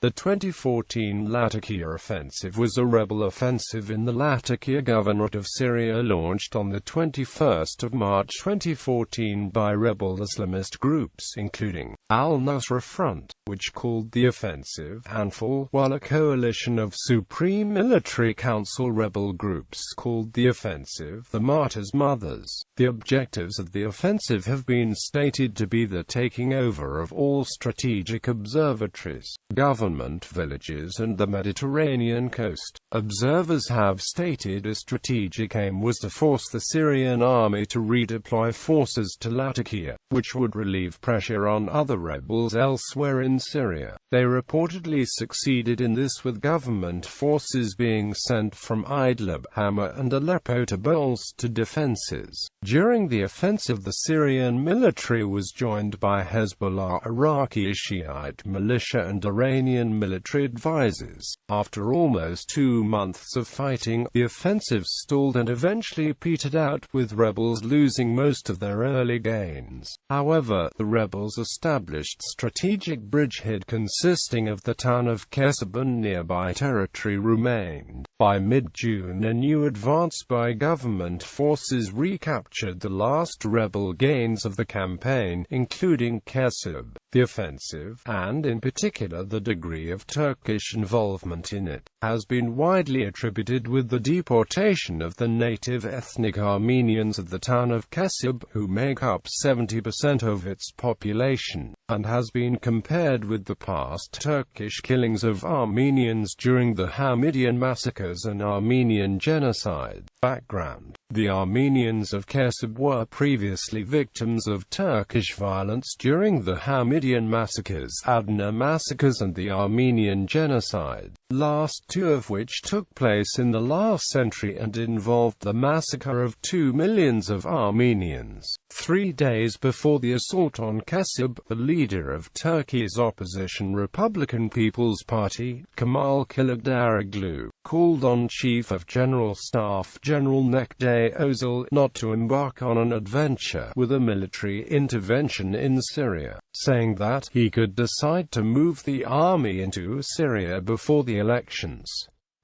The 2014 Latakia offensive was a rebel offensive in the Latakia Governorate of Syria launched on the 21st of March 2014 by rebel Islamist groups including Al-Nusra Front, which called the offensive Anfal, while a coalition of Supreme Military Council rebel groups called the offensive the Martyrs Mothers. The objectives of the offensive have been stated to be the taking over of all strategic observatories, government villages and the Mediterranean coast. Observers have stated a strategic aim was to force the Syrian army to redeploy forces to Latakia, which would relieve pressure on other rebels elsewhere in Syria. They reportedly succeeded in this, with government forces being sent from Idlib, Hama and Aleppo to bolster defenses. During the offensive, the Syrian military was joined by Hezbollah, Iraqi Shiite militia and Iranian military advisors. After almost 2 months of fighting, the offensive stalled and eventually petered out, with rebels losing most of their early gains. However, the rebels established strategic bridgehead consisting of the town of Kesib and nearby territory remained. By mid-June, a new advance by government forces recaptured the last rebel gains of the campaign, including Kesib. The offensive, and in particular the degree of Turkish involvement in it, has been widely attributed with the deportation of the native ethnic Armenians of the town of Kesib, who make up 70% of its population, and has been compared with the past Turkish killings of Armenians during the Hamidian massacres and Armenian genocide. Background: the Armenians of Kesib were previously victims of Turkish violence during the Hamidian massacres, Adana massacres and the Armenian genocide, last two of which took place in the last century and involved the massacre of 2 million of Armenians. 3 days before the assault on Kesib, the leader of Turkey's opposition Republican People's Party, Kemal Kılıçdaroğlu, called on Chief of General Staff General Necdet Özel not to embark on an adventure with a military intervention in Syria, saying that he could decide to move the army into Syria before the elections.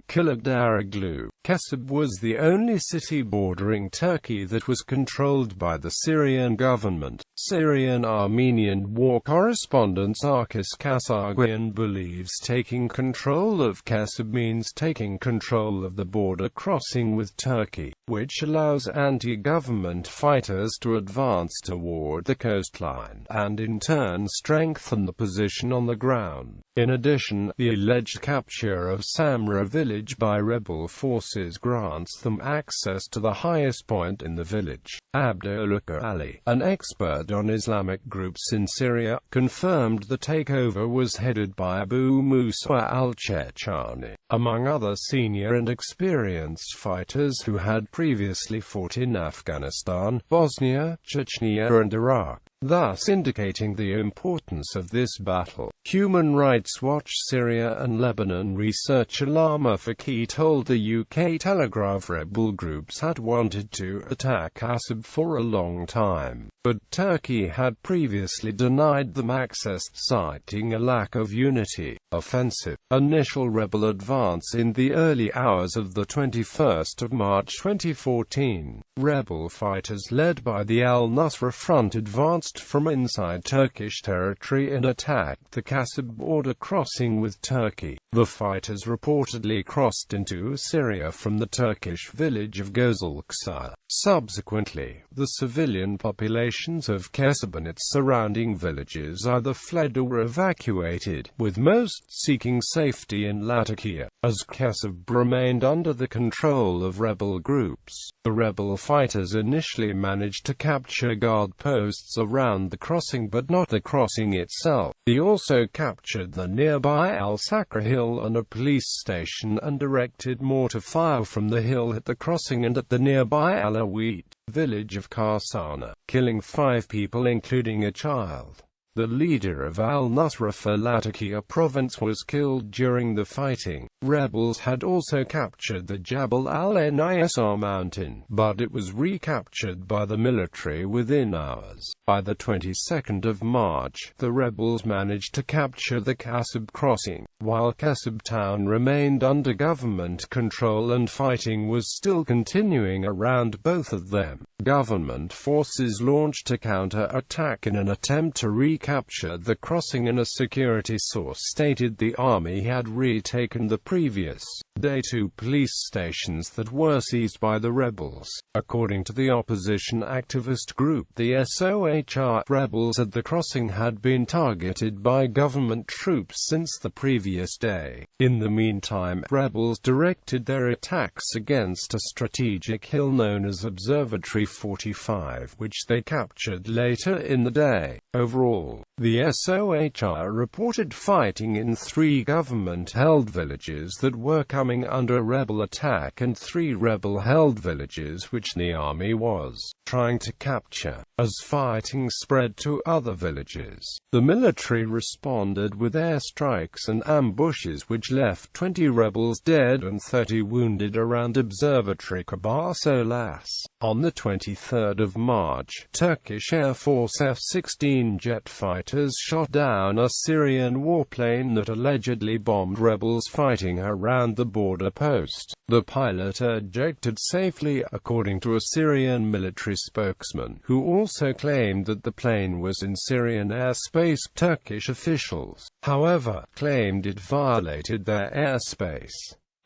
Kılıçdaroğlu. Kesib was the only city bordering Turkey that was controlled by the Syrian government. Syrian-Armenian war correspondent Arkis Kasargyan believes taking control of Kesib means taking control of the border crossing with Turkey, which allows anti-government fighters to advance toward the coastline, and in turn strengthen the position on the ground. In addition, the alleged capture of Samra village by rebel forces grants them access to the highest point in the village. Abdullah Ali, an expert on Islamic groups in Syria, confirmed the takeover was headed by Abu Musa al-Chechani, among other senior and experienced fighters who had previously fought in Afghanistan, Bosnia, Chechnya and Iraq, thus indicating the importance of this battle. Human Rights Watch Syria and Lebanon researcher Lama Faki told the UK Telegraph rebel groups had wanted to attack Kesib for a long time, but Turkey had previously denied them access, citing a lack of unity. Offensive. Initial rebel advance. In the early hours of the 21st of March 2014, rebel fighters led by the Al-Nusra Front advanced from inside Turkish territory and attacked the Kesib border crossing with Turkey. The fighters reportedly crossed into Syria from the Turkish village of Gozalksa. Subsequently, the civilian populations of Kesib and its surrounding villages either fled or evacuated, with most seeking safety in Latakia, as Kesib remained under the control of rebel groups. The rebel fighters initially managed to capture guard posts around the crossing but not the crossing itself. They also captured the nearby Al-Sakra Hill and a police station and directed mortar fire from the hill at the crossing and at the nearby Alawite village of Karsana, killing 5 people including a child. The leader of Al-Nusra for Latakia province was killed during the fighting. Rebels had also captured the Jabal al-Nisar mountain, but it was recaptured by the military within hours. By the 22nd of March, the rebels managed to capture the Kasab crossing. While Kasab town remained under government control and fighting was still continuing around both of them, government forces launched a counter-attack in an attempt to recapture the crossing, and a security source stated the army had retaken the previous day 2 police stations that were seized by the rebels. According to the opposition activist group the SOHR, rebels at the crossing had been targeted by government troops since the previous day. In the meantime, rebels directed their attacks against a strategic hill known as Observatory 45, which they captured later in the day. Overall, the SOHR reported fighting in 3 government-held villages that were coming under rebel attack and 3 rebel-held villages which the army was trying to capture. As fighting spread to other villages, the military responded with airstrikes and ambushes which left 20 rebels dead and 30 wounded around Observatory Kabarsolas. On the 23rd of March, Turkish Air Force F-16 jet fighters shot down a Syrian warplane that allegedly bombed rebels fighting around the border post. The pilot ejected safely, according to a Syrian military spokesman, who also claimed that the plane was in Syrian airspace. Turkish officials, however, claimed it violated their airspace.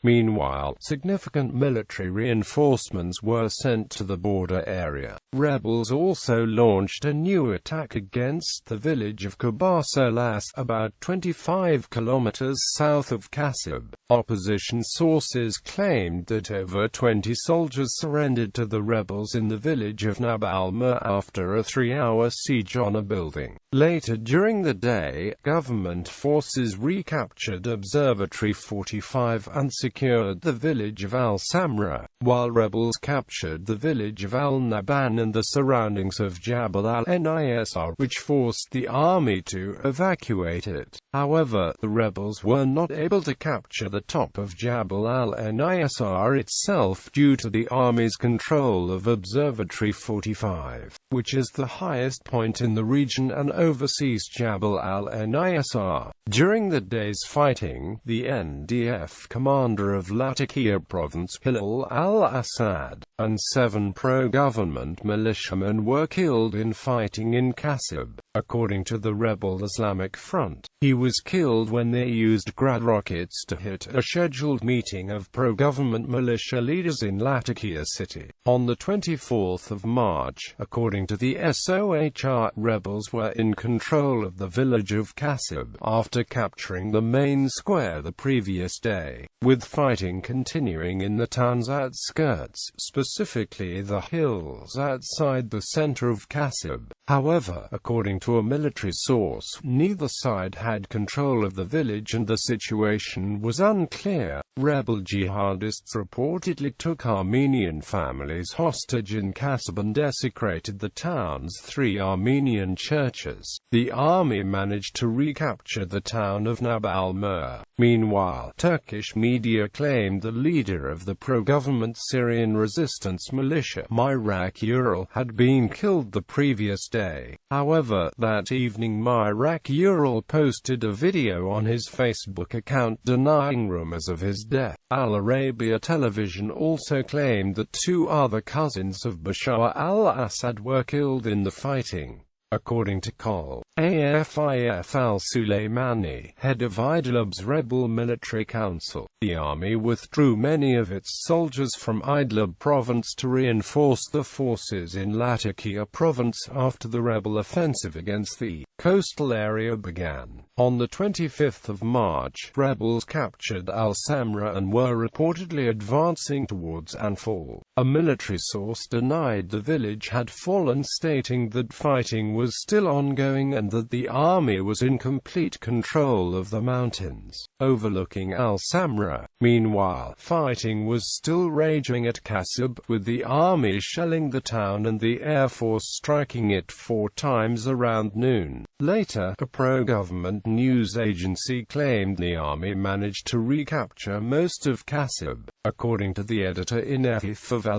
Meanwhile, significant military reinforcements were sent to the border area. Rebels also launched a new attack against the village of Kabarsolas, about 25 kilometers south of Kasab. Opposition sources claimed that over 20 soldiers surrendered to the rebels in the village of Nab al-Mer after a 3-hour siege on a building. Later during the day, government forces recaptured Observatory 45 and secured the village of Al-Samra, while rebels captured the village of Al-Naban and the surroundings of Jabal al-Nisar, which forced the army to evacuate it. However, the rebels were not able to capture the top of Jabal al-Nisar itself due to the army's control of Observatory 45, which is the highest point in the region and oversees Jabal al-Nisar. During the day's fighting, the NDF commander of Latakia province, Hilal al-Assad, and 7 pro-government militiamen were killed in fighting in Kasab. According to the rebel Islamic Front, he was killed when they used grad rockets to hit a scheduled meeting of pro-government militia leaders in Latakia city. On the 24th of March, according to the SOHR, rebels were in control of the village of Kasab after capturing the main square the previous day, with fighting continuing in the town's outskirts, specifically the hills outside the center of Kasab. However, according to a military source, neither side had control of the village and the situation was unclear. Rebel jihadists reportedly took Armenian families hostage in Kasab and desecrated the town's 3 Armenian churches. The army managed to recapture the town of Nab al-Mer. Meanwhile, Turkish media claimed the leader of the pro-government Syrian resistance militia, Myrak Ural, had been killed the previous day. However, that evening Myrak Ural posted a video on his Facebook account denying rumors of his death. Al Arabia television also claimed that 2 other cousins of Bashar al-Assad were killed in the fighting. According to Kol Afif al-Suleimani, head of Idlib's rebel military council, the army withdrew many of its soldiers from Idlib province to reinforce the forces in Latakia province after the rebel offensive against the coastal area began. On the 25th of March, rebels captured Al-Samra and were reportedly advancing towards Anfal. A military source denied the village had fallen, stating that fighting was still ongoing and that the army was in complete control of the mountains overlooking Al-Samra. Meanwhile, fighting was still raging at Kasab, with the army shelling the town and the Air Force striking it 4 times around noon. Later, a pro-government news agency claimed the army managed to recapture most of Kasab. According to the editor-in-chief of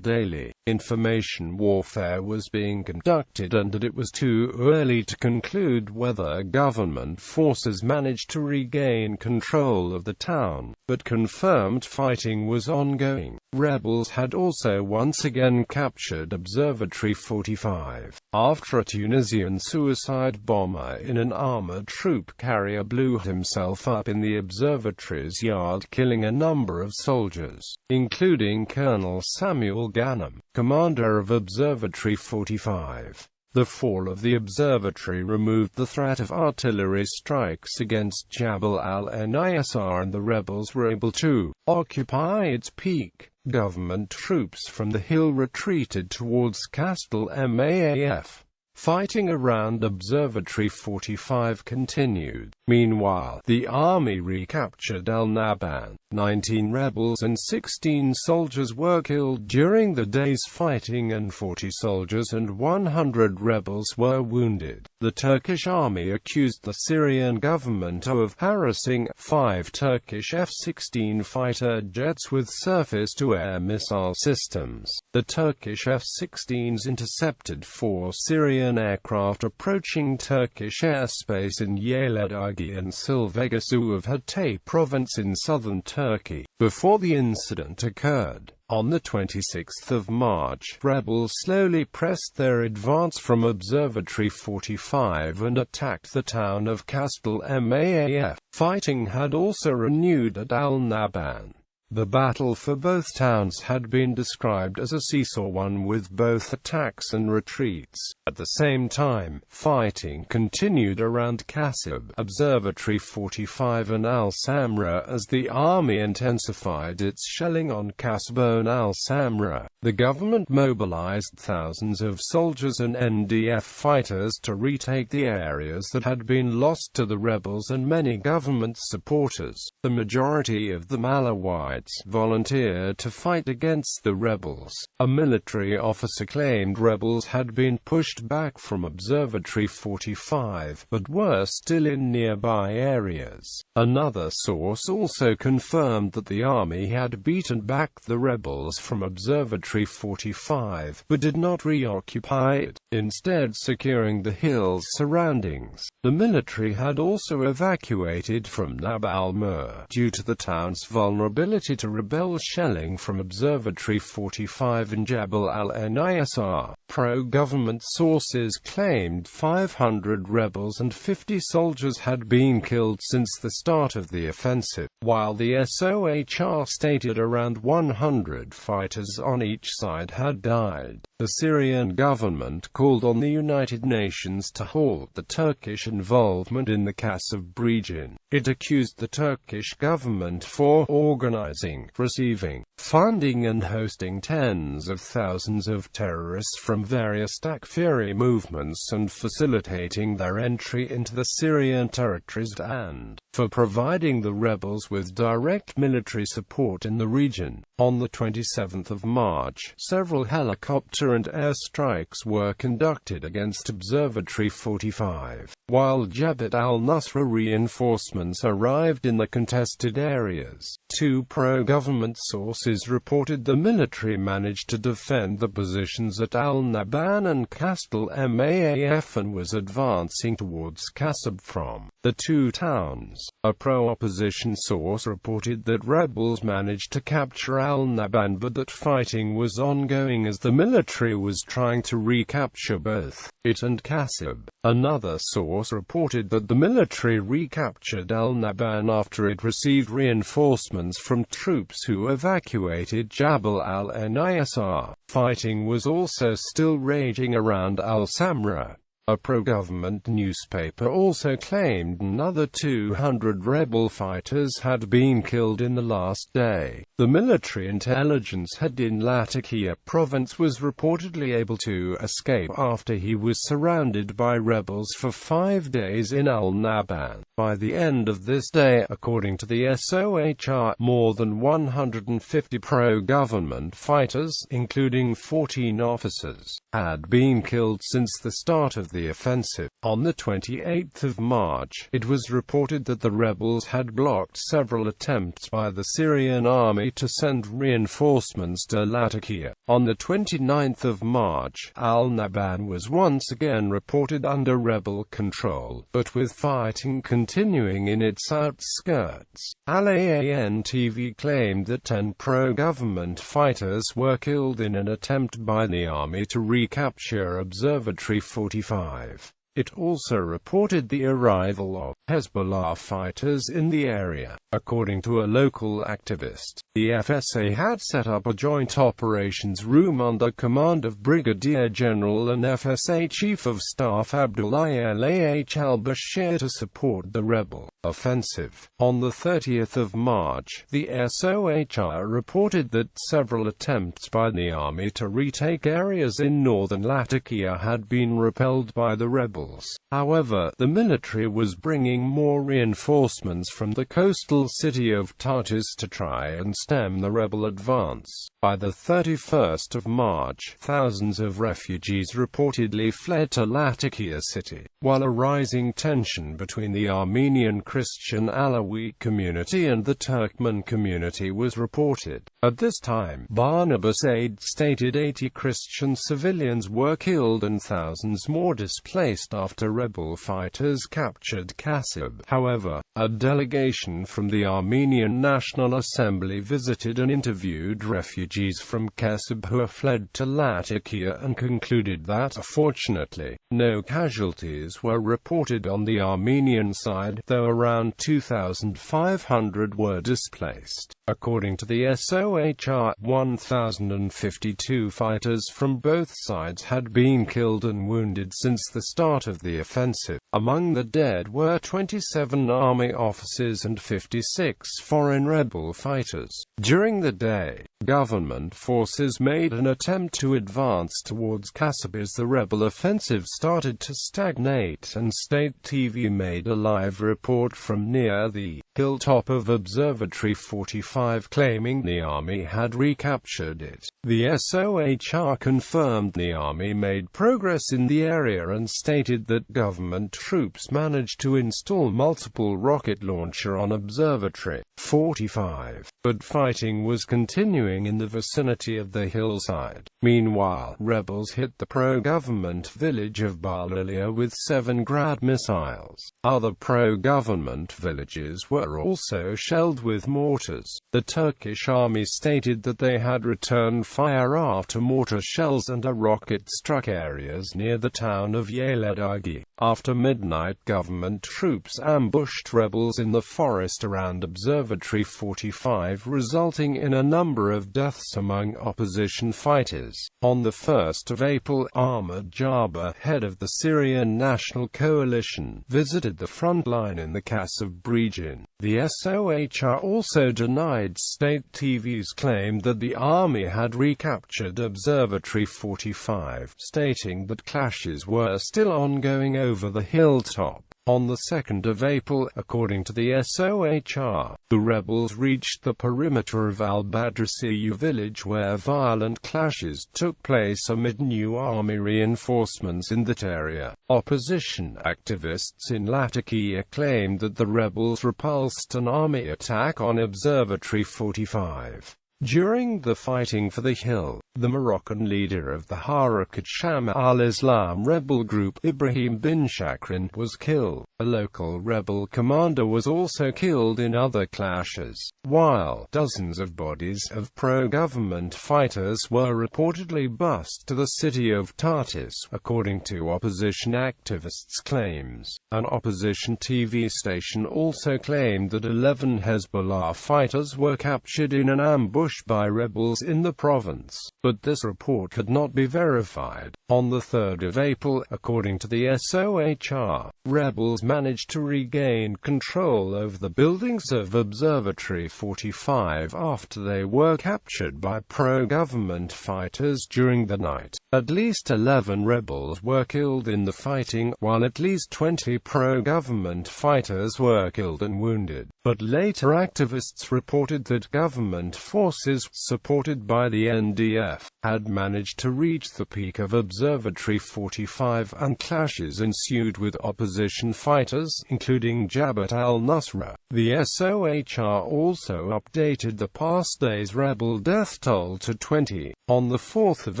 Daily, information warfare was being conducted and that it was too early to conclude whether government forces managed to regain control of the town, but confirmed fighting was ongoing. Rebels had also once again captured Observatory 45, after a Tunisian suicide bomber in an armored troop carrier blew himself up in the observatory's yard, killing a number of soldiers, including Colonel Samuel Ghanem, commander of Observatory 45. The fall of the observatory removed the threat of artillery strikes against Jabal al-Nisar, and the rebels were able to occupy its peak. Government troops from the hill retreated towards coast.Maaf. Fighting around Observatory 45 continued. Meanwhile, the army recaptured Al-Naban. 19 rebels and 16 soldiers were killed during the day's fighting, and 40 soldiers and 100 rebels were wounded. The Turkish army accused the Syrian government of harassing 5 Turkish F-16 fighter jets with surface-to-air missile systems. The Turkish F-16s intercepted 4 Syrian aircraft approaching Turkish airspace in Yeğlidagi and Silvegasu of Hatay province in southern Turkey. Before the incident occurred, on the 26th of March, rebels slowly pressed their advance from Observatory 45 and attacked the town of Coast.Maaf. Fighting had also renewed at Al-Naban. The battle for both towns had been described as a seesaw one with both attacks and retreats. At the same time, fighting continued around Kasab, Observatory 45 and Al-Samra as the army intensified its shelling on Kasab and Al-Samra. The government mobilized thousands of soldiers and NDF fighters to retake the areas that had been lost to the rebels and many government supporters. The majority of the Malawites volunteered to fight against the rebels. A military officer claimed rebels had been pushed back from Observatory 45, but were still in nearby areas. Another source also confirmed that the army had beaten back the rebels from Observatory 45, but did not reoccupy it, instead securing the hills surroundings. The military had also evacuated from Nab al-Mur due to the town's vulnerability to rebel shelling from Observatory 45 and Jabal al-Nisar. Pro-government sources claimed 500 rebels and 50 soldiers had been killed since the start of the offensive, while the SOHR stated around 100 fighters on each side had died. The Syrian government called on the United Nations to halt the Turkish involvement in the Kasab region. It accused the Turkish government for organizing, receiving, funding and hosting tens of thousands of terrorists from various Takfiri movements and facilitating their entry into the Syrian territories, and for providing the rebels with direct military support in the region. On the 27th of March, several helicopter and air strikes were conducted against Observatory 45, while Jabhat al-Nusra reinforcements arrived in the contested areas. 2 pro-government sources reported the military managed to defend the positions at Al-Naban and Coast.Maaf and was advancing towards Kasab from the 2 towns. A pro-opposition source reported that rebels managed to capture Al-Naban but that fighting was ongoing as the military was trying to recapture both it and Kasab. Another source reported that the military recaptured Al-Naban after it received reinforcements from troops who evacuated Jabal al-Nisar. Fighting was also still raging around Al-Samra. A pro-government newspaper also claimed another 200 rebel fighters had been killed in the last day. The military intelligence head in Latakia province was reportedly able to escape after he was surrounded by rebels for 5 days in Al-Naban. By the end of this day, according to the SOHR, more than 150 pro-government fighters, including 14 officers, had been killed since the start of the offensive. On the 28th of March, it was reported that the rebels had blocked several attempts by the Syrian army to send reinforcements to Latakia. On the 29th of March, Al-Naban was once again reported under rebel control, but with fighting continuing in its outskirts. Al-Ain TV claimed that 10 pro-government fighters were killed in an attempt by the army to recapture Observatory 45. It also reported the arrival of Hezbollah fighters in the area. According to a local activist, the FSA had set up a joint operations room under command of Brigadier General and FSA Chief of Staff Abdullah al-Bashir to support the rebel offensive. On the 30th of March, the SOHR reported that several attempts by the army to retake areas in northern Latakia had been repelled by the rebels. However, the military was bringing more reinforcements from the coastal city of Tartus to try and stem the rebel advance. By the 31st of March, thousands of refugees reportedly fled to Latakia city, while a rising tension between the Armenian Christian Alawi community and the Turkmen community was reported. At this time, Barnabas Aid stated 80 Christian civilians were killed and thousands more displaced after rebel fighters captured Kasib. However, a delegation from the Armenian National Assembly visited and interviewed refugees from Kasib who fled to Latakia and concluded that, fortunately, no casualties were reported on the Armenian side, though around 2,500 were displaced. According to the SOHR, 1,052 fighters from both sides had been killed and wounded since the start of the offensive. Among the dead were 27 army officers and 56 foreign rebel fighters. During the day, government forces made an attempt to advance towards Kasab as the rebel offensive started to stagnate, and state TV made a live report from near the hilltop of Observatory 45 claiming the army had recaptured it. The SOHR confirmed the army made progress in the area and stated that government troops managed to install multiple rocket launcher on Observatory 45, but fighting was continuing in the vicinity of the hillside. Meanwhile, rebels hit the pro-government village of Balalia with 7 Grad missiles. Other pro-government villages were also shelled with mortars. The Turkish army stated that they had returned fire after mortar shells and a rocket struck areas near the town of Yeledagi. After midnight, government troops ambushed rebels in the forest around Observatory 45, resulting in a number of deaths among opposition fighters. On the 1st of April, Ahmad Jabbar, head of the Syrian National Coalition, visited the front line in the Kasab region. The SOHR also denied state TV's claim that the army had recaptured Observatory 45, stating that clashes were still ongoing over the hilltop. On the 2nd of April, according to the SOHR, the rebels reached the perimeter of al-Badrasiyu village where violent clashes took place amid new army reinforcements in that area. Opposition activists in Latakia claimed that the rebels repulsed an army attack on Observatory 45. During the fighting for the hill, the Moroccan leader of the Harakat Sham al-Islam rebel group, Ibrahim bin Shakran, was killed. A local rebel commander was also killed in other clashes, while dozens of bodies of pro-government fighters were reportedly bused to the city of Tartus, according to opposition activists' claims. An opposition TV station also claimed that 11 Hezbollah fighters were captured in an ambush ambush by rebels in the province, but this report could not be verified. On the 3rd of April, according to the SOHR, rebels managed to regain control over the buildings of Observatory 45 after they were captured by pro-government fighters during the night. At least 11 rebels were killed in the fighting, while at least 20 pro-government fighters were killed and wounded. But later activists reported that government forces, supported by the NDF, had managed to reach the peak of Observatory 45 and clashes ensued with opposition fighters, including Jabhat al-Nusra. The SOHR also updated the past day's rebel death toll to 20. On the 4th of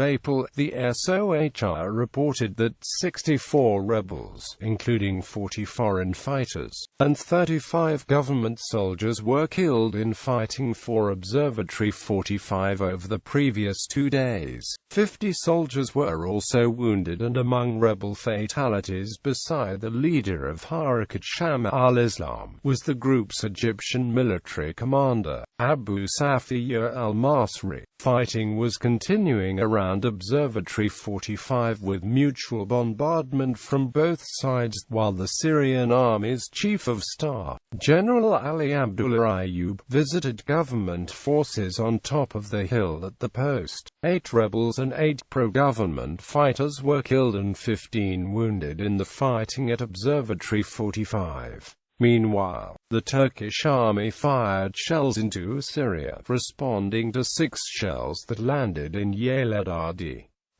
April, the SOHR reported that 64 rebels, including 40 foreign fighters, and 35 government soldiers were killed in fighting for Observatory 45 over the previous 2 days. 50 soldiers were also wounded, and among rebel fatalities beside the leader of Harakat Sham al-Islam was the group's Egyptian military commander, Abu Safiya al-Masri. Fighting was continuing around Observatory 45 with mutual bombardment from both sides, while the Syrian army's chief of staff, General Ali Abdullah Ayyub, visited government forces on top of the hill at the post. 8 rebels and 8 pro-government fighters were killed and 15 wounded in the fighting at Observatory 45. Meanwhile, the Turkish army fired shells into Syria, responding to 6 shells that landed in Yeled.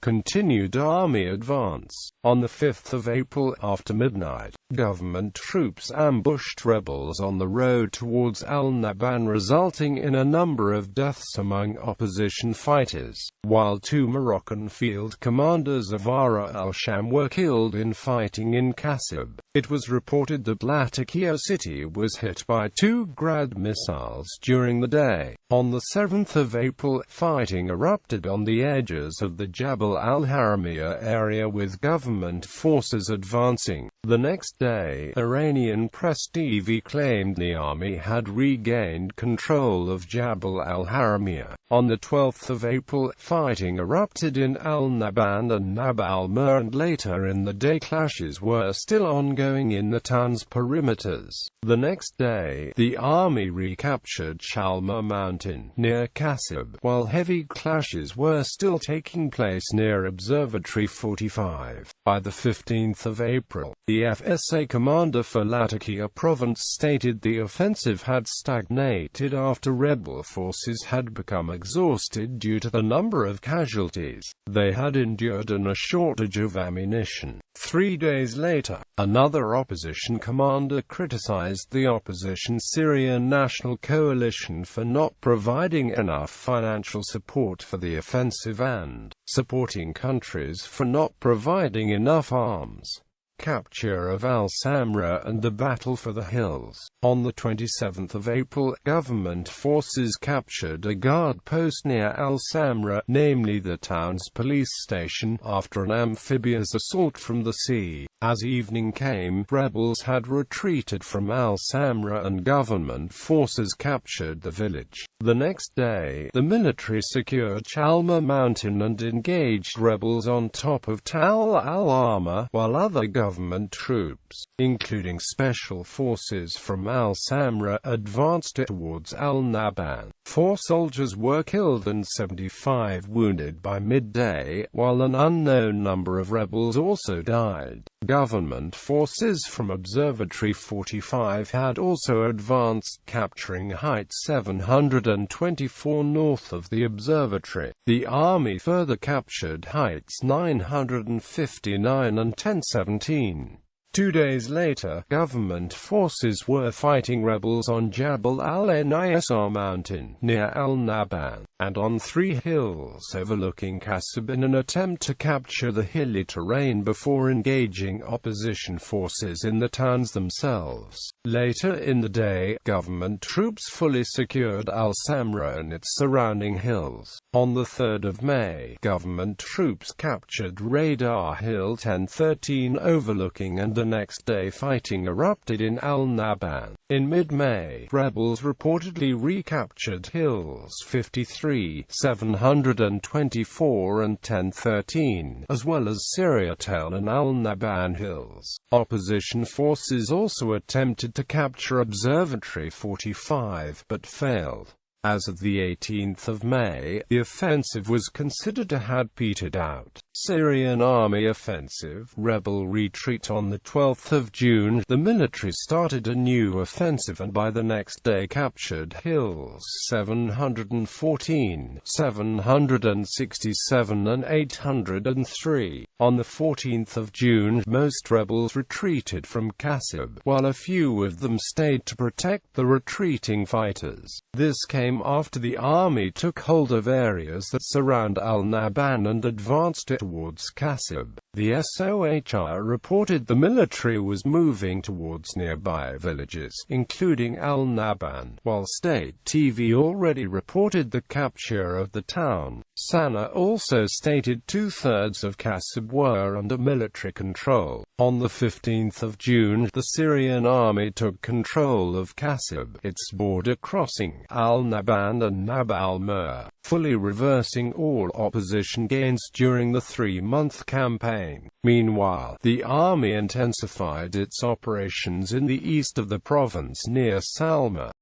Continued army advance. On the 5th of April, after midnight, government troops ambushed rebels on the road towards Al-Naban, resulting in a number of deaths among opposition fighters, while 2 Moroccan field commanders of Ara al-Sham were killed in fighting in Kasab. It was reported that Latakia city was hit by 2 Grad missiles during the day. On the 7th of April, fighting erupted on the edges of the Jabal al-Haramiyah area with government forces advancing. The next day, Iranian press TV claimed the army had regained control of Jabal al-Haramiyah. On the 12th of April, fighting erupted in Al-Naban and Nab al-Mer, and later in the day clashes were still ongoing in the town's perimeters. The next day, the army recaptured Shalma Mountain, near Kasab, while heavy clashes were still taking place near Observatory 45. By the 15th of April, the FSA commander for Latakia province stated the offensive had stagnated after rebel forces had become exhausted due to the number of casualties they had endured and a shortage of ammunition. 3 days later, another opposition commander criticized the opposition Syrian National Coalition for not providing enough financial support for the offensive and supporting countries for not providing enough arms. Capture of Al-Samra and the battle for the hills. On the 27th of April, government forces captured a guard post near Al-Samra, namely the town's police station, after an amphibious assault from the sea. As evening came, rebels had retreated from Al-Samra and government forces captured the village. The next day, the military secured Shalma Mountain and engaged rebels on top of Tal al-Arma, while other government troops, including special forces from Al-Samra, advanced towards Al-Naban. 4 soldiers were killed and 75 wounded by midday, while an unknown number of rebels also died. Government forces from Observatory 45 had also advanced, capturing Height 724 north of the observatory. The army further captured Heights 959 and 1017. 2 days later, government forces were fighting rebels on Jabal al-Nisar mountain, near Al-Naban, and on 3 hills overlooking Kasab in an attempt to capture the hilly terrain before engaging opposition forces in the towns themselves. Later in the day, government troops fully secured Al-Samra and its surrounding hills. On the 3rd of May, government troops captured Radar Hill 1013 overlooking, and the next day fighting erupted in Al-Naban. In mid-May, rebels reportedly recaptured Hills 53, 724 and 1013, as well as Syria.They and Al-Naban Hills. Opposition forces also attempted to capture Observatory 45, but failed. As of the 18th of May, the offensive was considered to have petered out. Syrian army offensive, rebel retreat. On the 12th of June, the military started a new offensive and by the next day captured Hills 714, 767 and 803. On the 14th of June, most rebels retreated from Kasib, while a few of them stayed to protect the retreating fighters. This came after the army took hold of areas that surround Al-Naban and advanced towards Kasib. The SOHR reported the military was moving towards nearby villages, including Al-Naban, while State TV already reported the capture of the town. Sana also stated 2/3 of Kasib were under military control. On the 15th of June, the Syrian army took control of Kasib, its border crossing, Al-Naban and Nab al-Mer, fully reversing all opposition gains during the 3-month campaign. Meanwhile, the army intensified its operations in the east of the province near Salma.